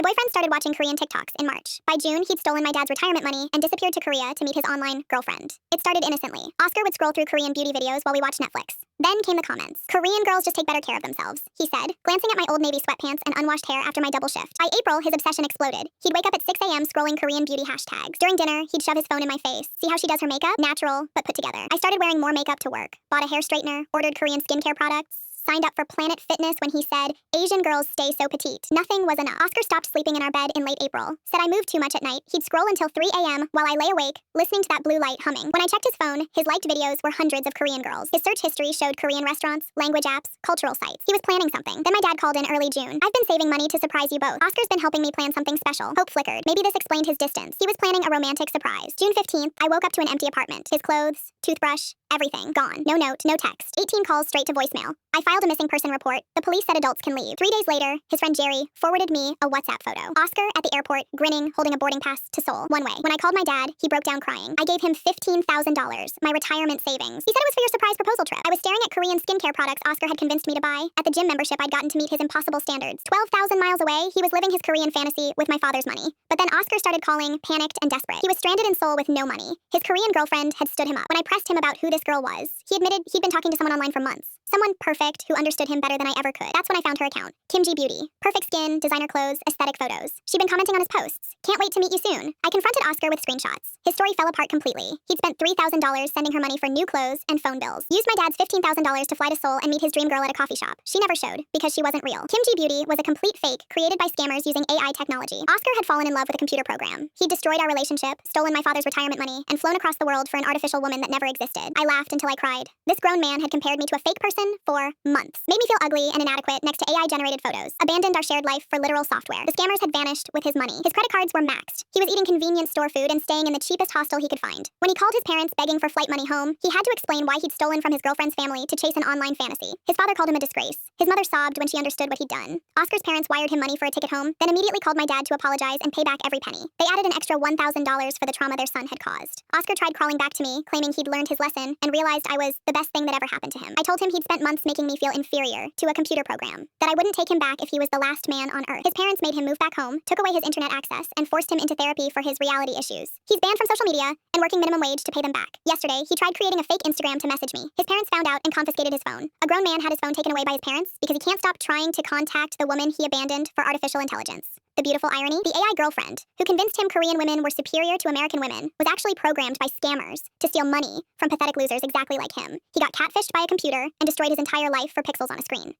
boyfriend started watching Korean TikToks in March. By June, he'd stolen my dad's retirement money and disappeared to Korea to meet his online girlfriend. It started innocently. Oscar would scroll through Korean beauty videos while we watched Netflix. Then came the comments. Korean girls just take better care of themselves, he said, glancing at my old navy sweatpants and unwashed hair after my double shift. By April, his obsession exploded. He'd wake up at 6 a.m. scrolling Korean beauty hashtags. During dinner, he'd shove his phone in my face. See how she does her makeup? Natural, but put together. I started wearing more makeup to work. Bought a hair straightener, ordered Korean skincare products. Signed up for Planet Fitness when he said, Asian girls stay so petite. Nothing was enough. Oscar stopped sleeping in our bed in late April. Said I moved too much at night. He'd scroll until 3 a.m. while I lay awake, listening to that blue light humming. When I checked his phone, his liked videos were hundreds of Korean girls. His search history showed Korean restaurants, language apps, cultural sites. He was planning something. Then my dad called in early June. I've been saving money to surprise you both. Oscar's been helping me plan something special. Hope flickered. Maybe this explained his distance. He was planning a romantic surprise. June 15th, I woke up to an empty apartment. His clothes, toothbrush, everything gone. No note, no text. 18 calls straight to voicemail. I filed a missing person report. The police said adults can leave. 3 days later, his friend Jerry forwarded me a WhatsApp photo. Oscar at the airport, grinning, holding a boarding pass to Seoul, one way. When I called my dad, he broke down crying. I gave him $15,000, my retirement savings. He said it was for your surprise proposal trip. I was staring at Korean skincare products Oscar had convinced me to buy. At the gym membership, I'd gotten to meet his impossible standards. 12,000 miles away, he was living his Korean fantasy with my father's money. But then Oscar started calling, panicked and desperate. He was stranded in Seoul with no money. His Korean girlfriend had stood him up. When I pressed him about who this girl was, he admitted he'd been talking to someone online for months. Someone perfect who understood him better than I ever could. That's when I found her account. Kimji Beauty. Perfect skin, designer clothes, aesthetic photos. She'd been commenting on his posts. Can't wait to meet you soon. I confronted Oscar with screenshots. His story fell apart completely. He'd spent $3,000 sending her money for new clothes and phone bills. Used my dad's $15,000 to fly to Seoul and meet his dream girl at a coffee shop. She never showed, because she wasn't real. Kimji Beauty was a complete fake created by scammers using AI technology. Oscar had fallen in love with a computer program. He'd destroyed our relationship, stolen my father's retirement money, and flown across the world for an artificial woman that never existed. I laughed until I cried. This grown man had compared me to a fake person for months. Made me feel ugly and inadequate next to AI-generated photos. Abandoned our shared life for literal software. The scammers had vanished with his money. His credit cards were maxed. He was eating convenience store food and staying in the cheapest hostel he could find. When he called his parents begging for flight money home, he had to explain why he'd stolen from his girlfriend's family to chase an online fantasy. His father called him a disgrace. His mother sobbed when she understood what he'd done. Oscar's parents wired him money for a ticket home, then immediately called my dad to apologize and pay back every penny. They added an extra $1,000 for the trauma their son had caused. Oscar tried crawling back to me, claiming he'd learned his lesson and realized I was the best thing that ever happened to him. I told him he'd spent months making me feel inferior to a computer program, that I wouldn't take him back if he was the last man on earth. His parents made him move back home, took away his internet access, and forced him into therapy for his reality issues. He's banned from social media and working minimum wage to pay them back. Yesterday, he tried creating a fake Instagram to message me. His parents found out and confiscated his phone. A grown man had his phone taken away by his parents because he can't stop trying to contact the woman he abandoned for artificial intelligence. The beautiful irony? The AI girlfriend, who convinced him Korean women were superior to American women, was actually programmed by scammers to steal money from pathetic losers exactly like him. He got catfished by a computer and destroyed his entire life for pixels on a screen.